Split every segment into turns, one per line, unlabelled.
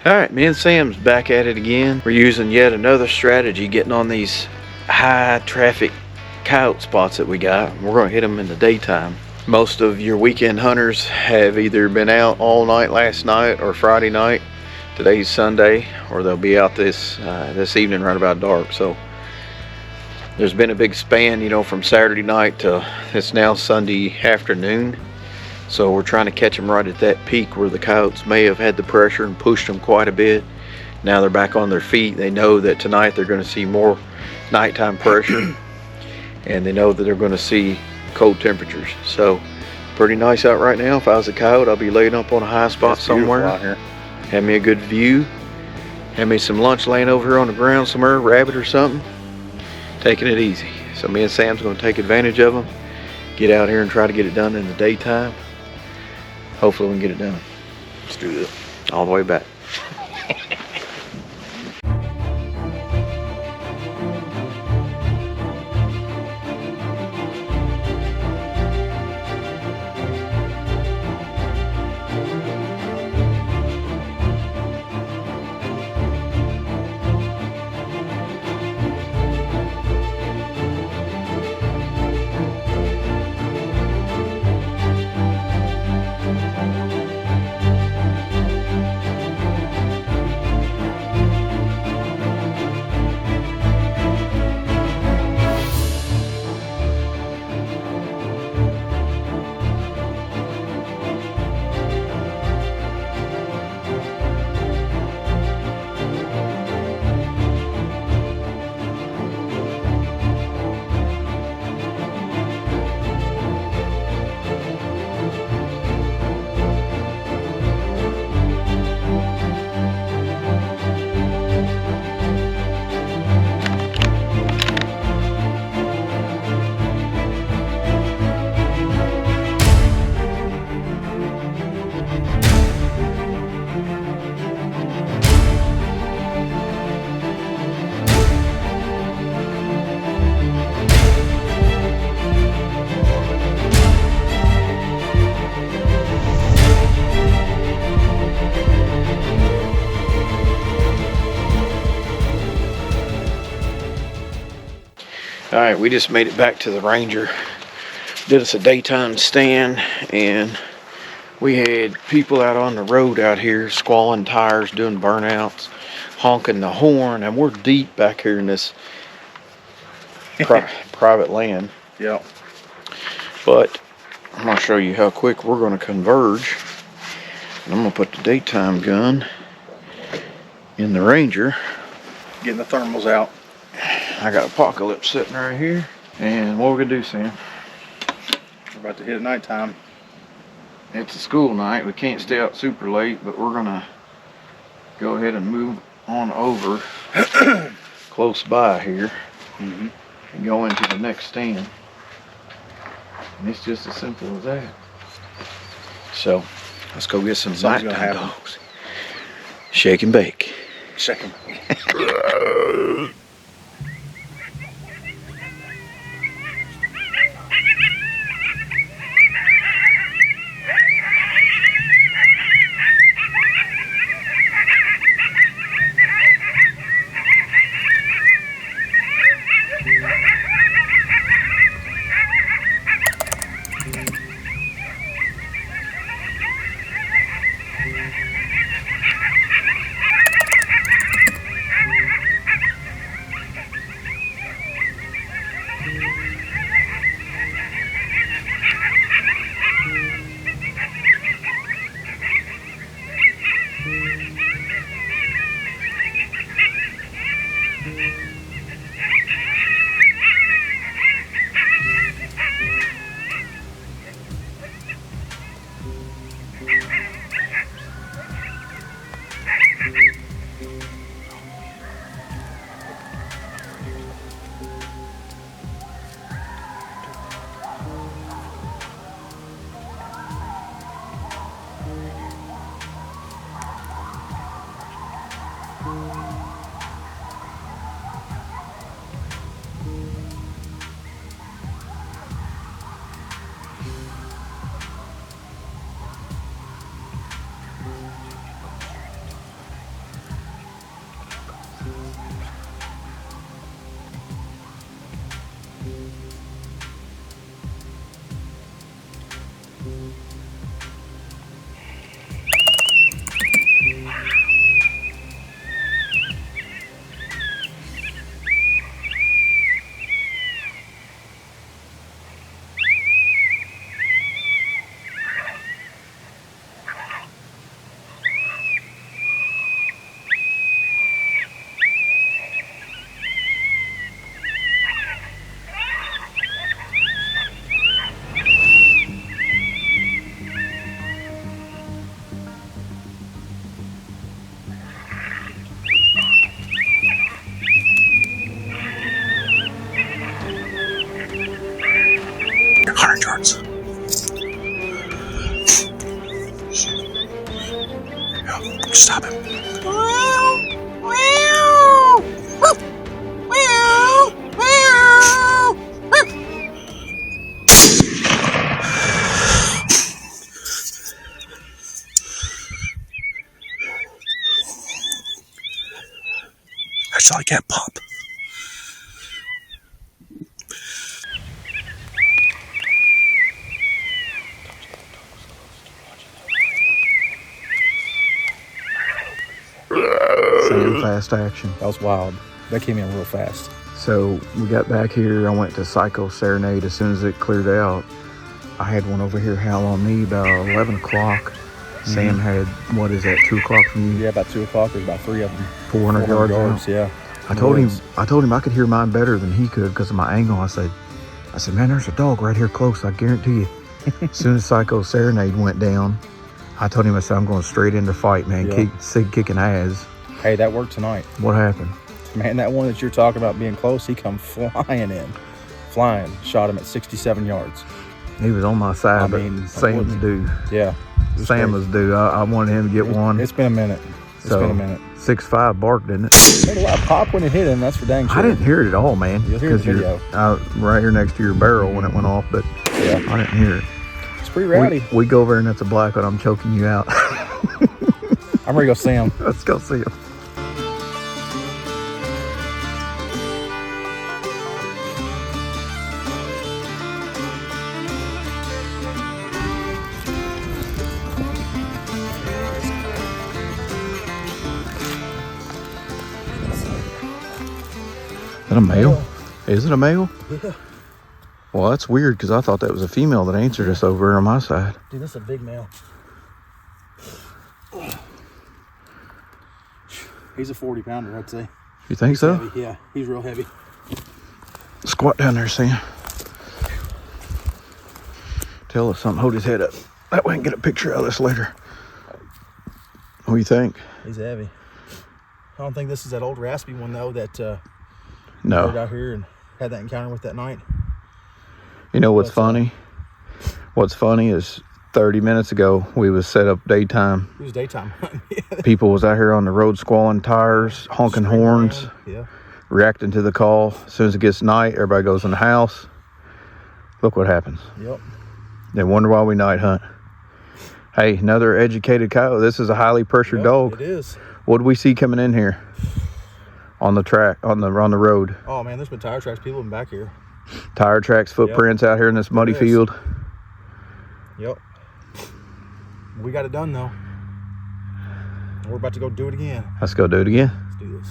Alright, me and Sam's back at it again. We're using yet another strategy, getting on these high traffic coyote spots that we got. We're going to hit them in the daytime. Most of your weekend hunters have either been out all night last night or Friday night. Today's Sunday, or they'll be out this evening right about dark. So there's been a big span, you know, from Saturday night to it's now Sunday afternoon. So we're trying to catch them right at that peak where the coyotes may have had the pressure and pushed them quite a bit. Now they're back on their feet. They know that tonight they're going to see more nighttime pressure, and they know that they're going to see cold temperatures. So pretty nice out right now. If I was a coyote, I'll be laying up on a high spot somewhere. Out here. Have me a good view. Have me some lunch laying over here on the ground somewhere, rabbit or something. Taking it easy. So me and Sam's going to take advantage of them. Get out here and try to get it done in the daytime. Hopefully we can get it done. Let's do this. All the way back. Alright, we just made it back to the Ranger. Did us a daytime stand, and we had people out on the road out here squalling tires, doing burnouts, honking the horn, and we're deep back here in this private land.
Yep.
But I'm going to show you how quick we're going to converge. And I'm going to put the daytime gun in the Ranger.
Getting the thermals out.
I got Apocalypse sitting right here. And what we're going to do, Sam?
We're about to hit at nighttime.
It's a school night. We can't stay out super late, but we're going to go ahead and move on over close by here and go into the next stand. And it's just as simple as that. So let's go get some nighttime dogs. Shake and bake.
Shake 'em. Stop him. That's all I can't pop.
Sam fast action.
That was wild. That came in real fast.
So we got back here. I went to Psycho Serenade as soon as it cleared out. I had one over here howl on me about 11 o'clock. Sam had, what is that, 2 o'clock from you?
Yeah, about 2 o'clock. There's about 3 of them.
400 yards out.
Yeah.
I told him I could hear mine better than he could because of my angle. I said, man, there's a dog right here close. I guarantee you. As soon as Psycho Serenade went down, I told him, I said, I'm going straight into fight, man.
Yeah.
Sig kicking ass.
Hey, that worked tonight.
What happened?
Man, that one that you're talking about being close, he come flying in. Flying. Shot him at 67 yards.
He was on my side,
I
but
mean,
Sam's due.
Yeah.
Sam was due. I wanted him to get one.
It's been a minute. It's been a minute.
6'5" barked, didn't it?
Made a lot of pop when it hit him, that's for dang sure.
I didn't hear it at all, man.
You'll hear the video.
Right here next to your barrel when it went off, but
yeah,
I didn't hear it.
It's pretty rowdy.
We go over and that's a black one. I'm choking you out.
I'm ready to go see him.
Let's go see him. Is that a male? Is it a male?
Yeah.
Well, that's weird because I thought that was a female that answered us over on my side.
Dude, this is a big male. He's a 40 pounder, I'd say.
You think
He's
so?
Heavy. Yeah, he's real heavy.
Squat down there, Sam. Tell us something. Hold his head up. That way I can get a picture of this later. What do you think?
He's heavy. I don't think this is that old raspy one, though, that
No.
out here and had that encounter with that night.
You know what's funny? What's funny is 30 minutes ago, we was set up daytime.
It was daytime.
People was out here on the road squalling tires, honking horns,
yeah,
reacting to the call. As soon as it gets night, everybody goes in the house. Look what happens.
Yep.
They wonder why we night hunt. Hey, another educated coyote. This is a highly pressured dog.
It is.
What did we see coming in here? On the track, on the road.
Oh man, there's been tire tracks. People have been back here.
Tire tracks, footprints out here in this muddy field.
Yep. We got it done though. We're about to go do it again.
Let's go do it again.
Let's do this.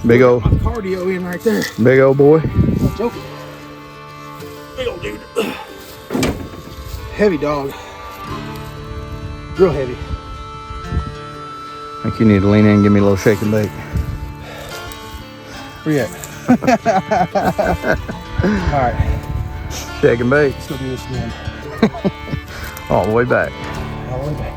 Big old
My cardio in right there.
big old boy.
I'm joking. Big old dude. Heavy dog. Real heavy.
I think you need to lean in and give me a little shake and bake.
Where you at? All right.
Shake and bake.
Let's go do this again.
All the way back.
All the way back.